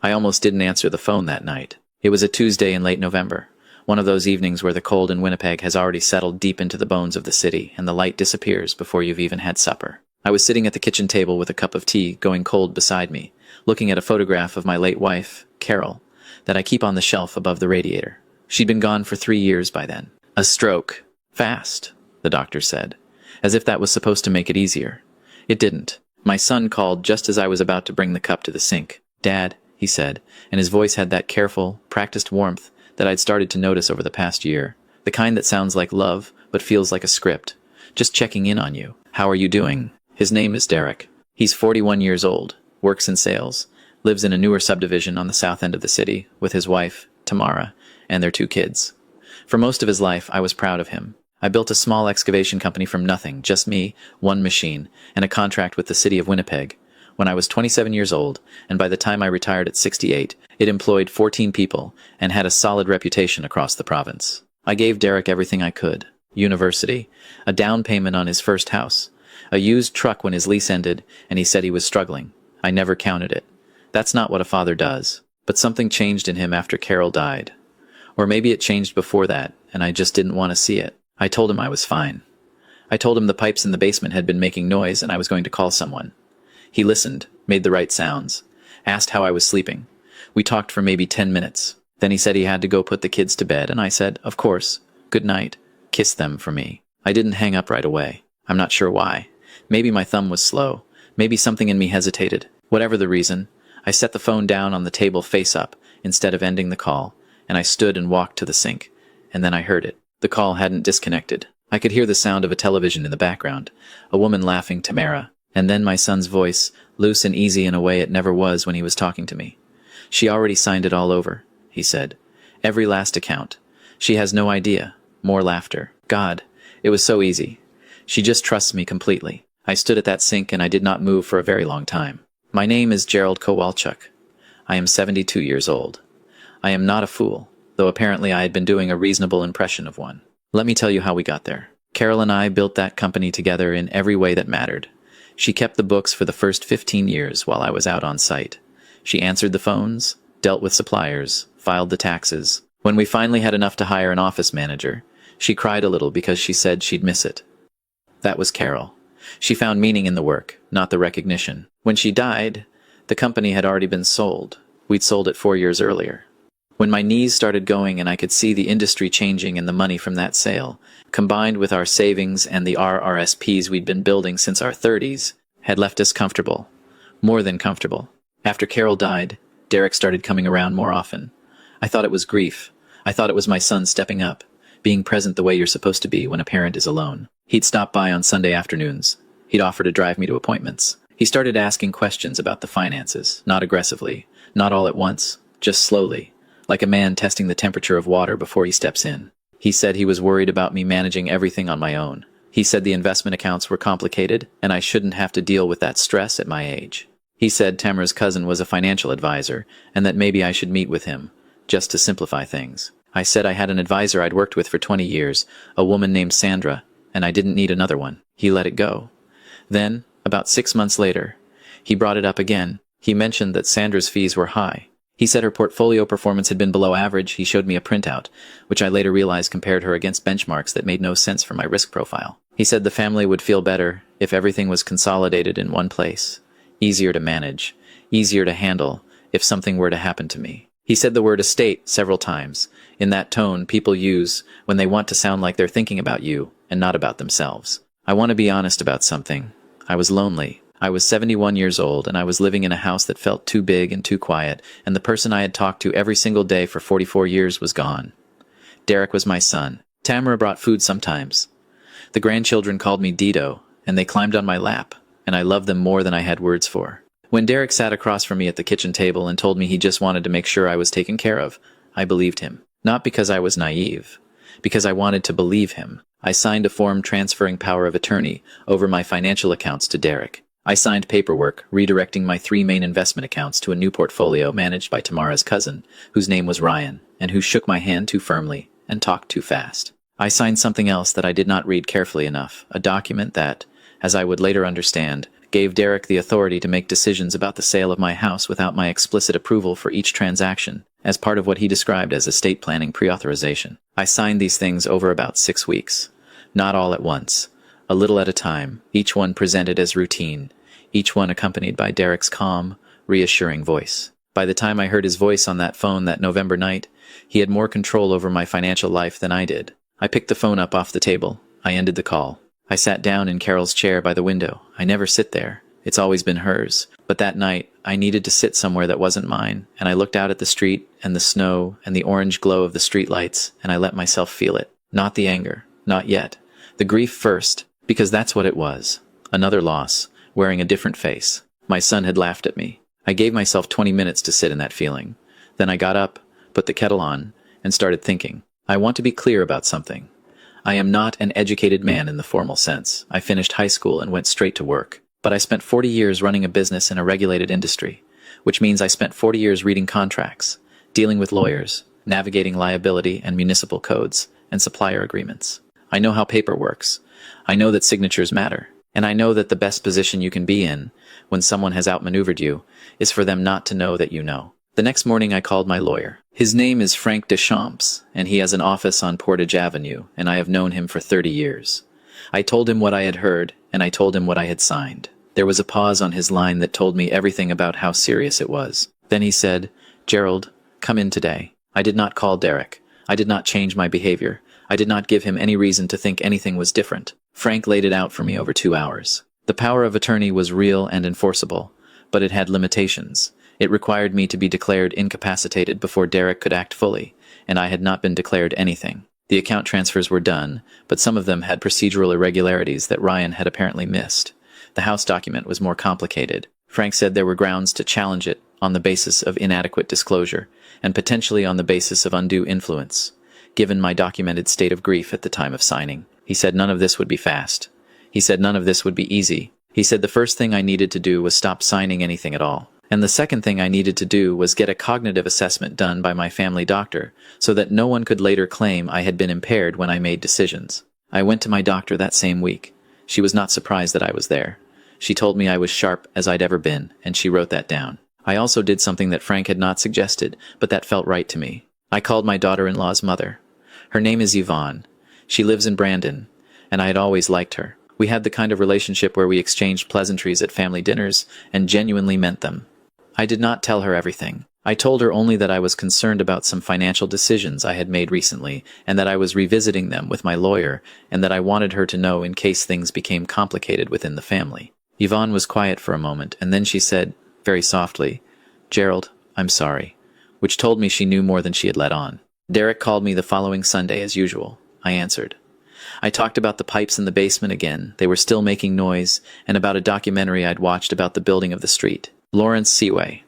I almost didn't answer the phone that night. It was a Tuesday in late November, one of those evenings where the cold in Winnipeg has already settled deep into the bones of the city and the light disappears before you've even had supper. I was sitting at the kitchen table with a cup of tea going cold beside me, looking at a photograph of my late wife, Carol, that I keep on the shelf above the radiator. She'd been gone for 3 years by then. A stroke. Fast, the doctor said, as if that was supposed to make it easier. It didn't. My son called just as I was about to bring the cup to the sink. "Dad," he said, and his voice had that careful, practiced warmth that I'd started to notice over the past year. The kind that sounds like love, but feels like a script. "Just checking in on you. How are you doing?" His name is Derek. He's 41 years old, works in sales, lives in a newer subdivision on the south end of the city with his wife, Tamara, and their 2 kids. For most of his life, I was proud of him. I built a small excavation company from nothing, just me, 1 machine, and a contract with the city of Winnipeg. When I was 27 years old, and by the time I retired at 68, it employed 14 people and had a solid reputation across the province. I gave Derek everything I could. University, a down payment on his first house, a used truck when his lease ended, and he said he was struggling. I never counted it. That's not what a father does. But something changed in him after Carol died. Or maybe it changed before that, and I just didn't want to see it. I told him I was fine. I told him the pipes in the basement had been making noise and I was going to call someone. He listened, made the right sounds, asked how I was sleeping. We talked for maybe 10 minutes. Then he said he had to go put the kids to bed, and I said, "Of course. Good night." Kissed them for me. I didn't hang up right away. I'm not sure why. Maybe my thumb was slow. Maybe something in me hesitated. Whatever the reason, I set the phone down on the table face up instead of ending the call, and I stood and walked to the sink. And then I heard it. The call hadn't disconnected. I could hear the sound of a television in the background, a woman laughing, Tamara, and then my son's voice, loose and easy in a way it never was when he was talking to me. "She already signed it all over," he said. "Every last account. She has no idea." More laughter. God, it was so easy. She just trusts me completely. I stood at that sink and I did not move for a very long time. My name is Gerald Kowalchuk. I am 72 years old. I am not a fool, though apparently I had been doing a reasonable impression of one. Let me tell you how we got there. Carol and I built that company together in every way that mattered. She kept the books for the first 15 years while I was out on site. She answered the phones, dealt with suppliers, filed the taxes. When we finally had enough to hire an office manager, she cried a little because she said she'd miss it. That was Carol. She found meaning in the work, not the recognition. When she died, the company had already been sold. We'd sold it 4 years earlier. When my knees started going and I could see the industry changing and the money from that sale, combined with our savings and the RRSPs we'd been building since our 30s, had left us comfortable. More than comfortable. After Carol died, Derek started coming around more often. I thought it was grief. I thought it was my son stepping up, being present the way you're supposed to be when a parent is alone. He'd stop by on Sunday afternoons. He'd offer to drive me to appointments. He started asking questions about the finances, not aggressively, not all at once, just slowly, like a man testing the temperature of water before he steps in. He said he was worried about me managing everything on my own. He said the investment accounts were complicated, and I shouldn't have to deal with that stress at my age. He said Tamara's cousin was a financial advisor, and that maybe I should meet with him, just to simplify things. I said I had an advisor I'd worked with for 20 years, a woman named Sandra, and I didn't need another one. He let it go. Then, about 6 months later, he brought it up again. He mentioned that Sandra's fees were high. He said her portfolio performance had been below average. He showed me a printout, which I later realized compared her against benchmarks that made no sense for my risk profile. He said the family would feel better if everything was consolidated in one place. Easier to manage, easier to handle if something were to happen to me. He said the word estate several times, in that tone people use when they want to sound like they're thinking about you and not about themselves. I want to be honest about something. I was lonely. I was 71 years old, and I was living in a house that felt too big and too quiet, and the person I had talked to every single day for 44 years was gone. Derek was my son. Tamara brought food sometimes. The grandchildren called me Dido, and they climbed on my lap, and I loved them more than I had words for. When Derek sat across from me at the kitchen table and told me he just wanted to make sure I was taken care of, I believed him. Not because I was naive, because I wanted to believe him. I signed a form transferring power of attorney over my financial accounts to Derek. I signed paperwork redirecting my 3 main investment accounts to a new portfolio managed by Tamara's cousin, whose name was Ryan, and who shook my hand too firmly and talked too fast. I signed something else that I did not read carefully enough, a document that, as I would later understand, gave Derek the authority to make decisions about the sale of my house without my explicit approval for each transaction, as part of what he described as estate planning pre-authorization. I signed these things over about 6 weeks. Not all at once. A little at a time, each one presented as routine, each one accompanied by Derek's calm, reassuring voice. By the time I heard his voice on that phone that November night, he had more control over my financial life than I did. I picked the phone up off the table. I ended the call. I sat down in Carol's chair by the window. I never sit there. It's always been hers. But that night, I needed to sit somewhere that wasn't mine, and I looked out at the street and the snow and the orange glow of the streetlights, and I let myself feel it. Not the anger. Not yet. The grief first, because that's what it was. Another loss, wearing a different face. My son had laughed at me. I gave myself 20 minutes to sit in that feeling. Then I got up, put the kettle on, and started thinking. I want to be clear about something. I am not an educated man in the formal sense. I finished high school and went straight to work. But I spent 40 years running a business in a regulated industry, which means I spent 40 years reading contracts, dealing with lawyers, navigating liability and municipal codes, and supplier agreements. I know how paper works. I know that signatures matter. And I know that the best position you can be in, when someone has outmaneuvered you, is for them not to know that you know. The next morning I called my lawyer. His name is Frank Deschamps, and he has an office on Portage Avenue, and I have known him for 30 years. I told him what I had heard, and I told him what I had signed. There was a pause on his line that told me everything about how serious it was. Then he said, "Gerald, come in today." I did not call Derek. I did not change my behavior. I did not give him any reason to think anything was different. Frank laid it out for me over 2 hours. The power of attorney was real and enforceable, but it had limitations. It required me to be declared incapacitated before Derek could act fully, and I had not been declared anything. The account transfers were done, but some of them had procedural irregularities that Ryan had apparently missed. The house document was more complicated. Frank said there were grounds to challenge it on the basis of inadequate disclosure, and potentially on the basis of undue influence, given my documented state of grief at the time of signing. He said none of this would be fast. He said none of this would be easy. He said the first thing I needed to do was stop signing anything at all. And the second thing I needed to do was get a cognitive assessment done by my family doctor, so that no one could later claim I had been impaired when I made decisions. I went to my doctor that same week. She was not surprised that I was there. She told me I was sharp as I'd ever been, and she wrote that down. I also did something that Frank had not suggested, but that felt right to me. I called my daughter-in-law's mother. Her name is Yvonne. She lives in Brandon, and I had always liked her. We had the kind of relationship where we exchanged pleasantries at family dinners and genuinely meant them. I did not tell her everything. I told her only that I was concerned about some financial decisions I had made recently, and that I was revisiting them with my lawyer, and that I wanted her to know in case things became complicated within the family. Yvonne was quiet for a moment, and then she said, very softly, "Gerald, I'm sorry," which told me she knew more than she had let on. Derek called me the following Sunday as usual. I answered. I talked about the pipes in the basement again. They were still making noise, and about a documentary I'd watched about the building of the street. Lawrence Seaway.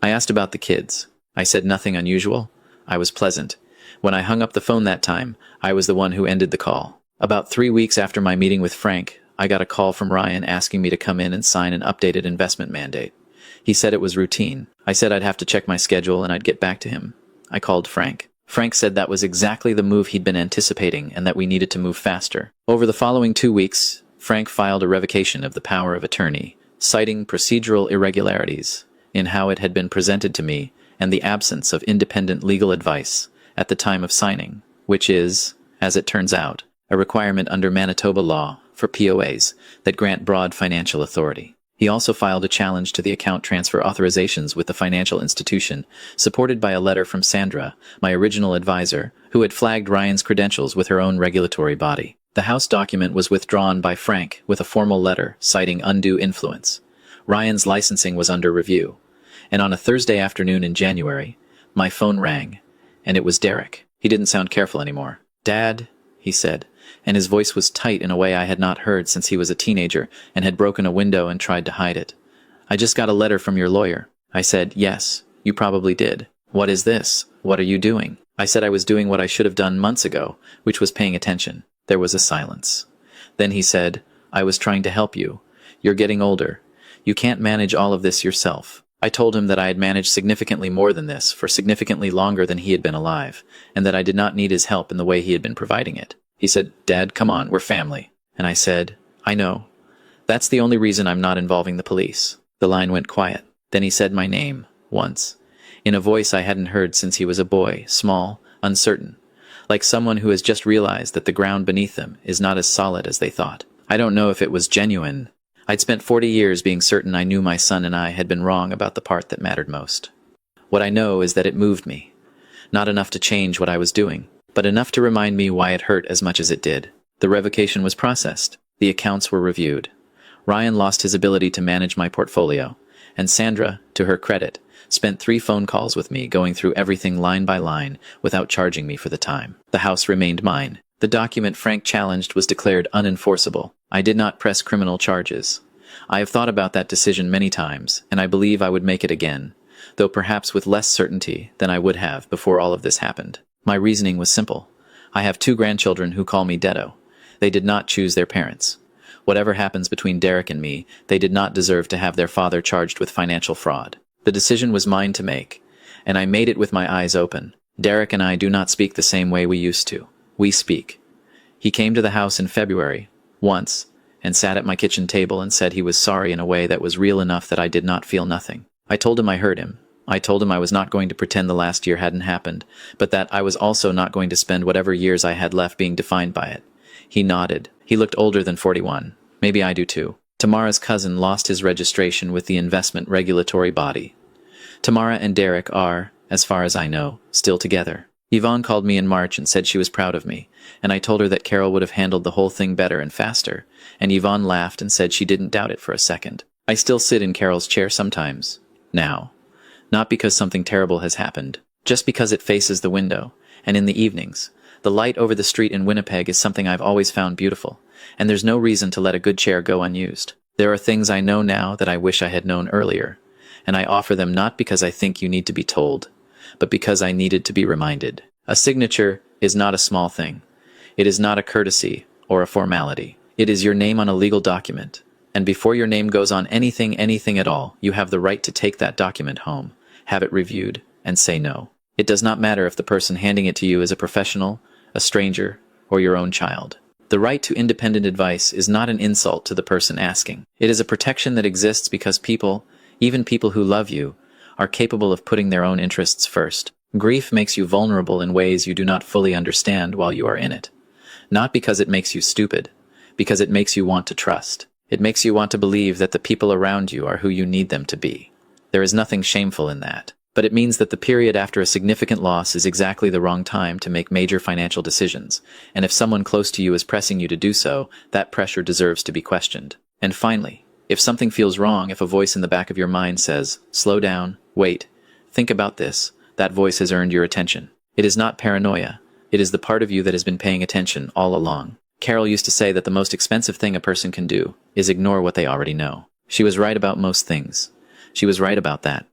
I asked about the kids. I said nothing unusual. I was pleasant. When I hung up the phone that time, I was the one who ended the call. About 3 weeks after my meeting with Frank, I got a call from Ryan asking me to come in and sign an updated investment mandate. He said it was routine. I said I'd have to check my schedule and I'd get back to him. I called Frank. Frank said that was exactly the move he'd been anticipating and that we needed to move faster. Over the following 2 weeks, Frank filed a revocation of the power of attorney, citing procedural irregularities in how it had been presented to me and the absence of independent legal advice at the time of signing, which is, as it turns out, a requirement under Manitoba law for POAs that grant broad financial authority. He also filed a challenge to the account transfer authorizations with the financial institution, supported by a letter from Sandra, my original advisor, who had flagged Ryan's credentials with her own regulatory body. The House document was withdrawn by Frank with a formal letter citing undue influence. Ryan's licensing was under review. And on a Thursday afternoon in January, my phone rang, and it was Derek. He didn't sound careful anymore. "Dad," he said, and his voice was tight in a way I had not heard since he was a teenager and had broken a window and tried to hide it. "I just got a letter from your lawyer." I said, "Yes, you probably did. What is this? What are you doing?" I said I was doing what I should have done months ago, which was paying attention. There was a silence. Then he said, "I was trying to help you. You're getting older. You can't manage all of this yourself." I told him that I had managed significantly more than this for significantly longer than he had been alive, and that I did not need his help in the way he had been providing it. He said, "Dad, come on, we're family." And I said, "I know. That's the only reason I'm not involving the police. The line went quiet. Then he said my name, once, in a voice I hadn't heard since he was a boy, small, uncertain, like someone who has just realized that the ground beneath them is not as solid as they thought. I don't know if it was genuine. I'd spent 40 years being certain I knew my son and I had been wrong about the part that mattered most. What I know is that it moved me. Not enough to change what I was doing, but enough to remind me why it hurt as much as it did. The revocation was processed. The accounts were reviewed. Ryan lost his ability to manage my portfolio, and Sandra, to her credit, spent 3 phone calls with me going through everything line by line without charging me for the time. The house remained mine. The document Frank challenged was declared unenforceable. I did not press criminal charges. I have thought about that decision many times, and I believe I would make it again, though perhaps with less certainty than I would have before all of this happened. My reasoning was simple. I have 2 grandchildren who call me Dedo. They did not choose their parents. Whatever happens between Derek and me, they did not deserve to have their father charged with financial fraud. The decision was mine to make, and I made it with my eyes open. Derek and I do not speak the same way we used to. We speak. He came to the house in February, once, and sat at my kitchen table and said he was sorry in a way that was real enough that I did not feel nothing. I told him I hurt him. I told him I was not going to pretend the last year hadn't happened, but that I was also not going to spend whatever years I had left being defined by it. He nodded. He looked older than 41. Maybe I do too. Tamara's cousin lost his registration with the investment regulatory body. Tamara and Derek are, as far as I know, still together. Yvonne called me in March and said she was proud of me, and I told her that Carol would have handled the whole thing better and faster, and Yvonne laughed and said she didn't doubt it for a second. I still sit in Carol's chair sometimes, now. Not because something terrible has happened, just because it faces the window, and in the evenings. The light over the street in Winnipeg is something I've always found beautiful, and there's no reason to let a good chair go unused. There are things I know now that I wish I had known earlier, and I offer them not because I think you need to be told, but because I needed to be reminded. A signature is not a small thing. It is not a courtesy or a formality. It is your name on a legal document, and before your name goes on anything at all, you have the right to take that document home, have it reviewed, and say no. It does not matter if the person handing it to you is a professional, a stranger, or your own child. The right to independent advice is not an insult to the person asking. It is a protection that exists because people, even people who love you, are capable of putting their own interests first. Grief makes you vulnerable in ways you do not fully understand while you are in it. Not because it makes you stupid, because it makes you want to trust. It makes you want to believe that the people around you are who you need them to be. There is nothing shameful in that. But it means that the period after a significant loss is exactly the wrong time to make major financial decisions, and if someone close to you is pressing you to do so, that pressure deserves to be questioned. And finally, if something feels wrong, if a voice in the back of your mind says, "Slow down, wait, think about this," that voice has earned your attention. It is not paranoia. It is the part of you that has been paying attention all along. Carol used to say that the most expensive thing a person can do is ignore what they already know. She was right about most things. She was right about that.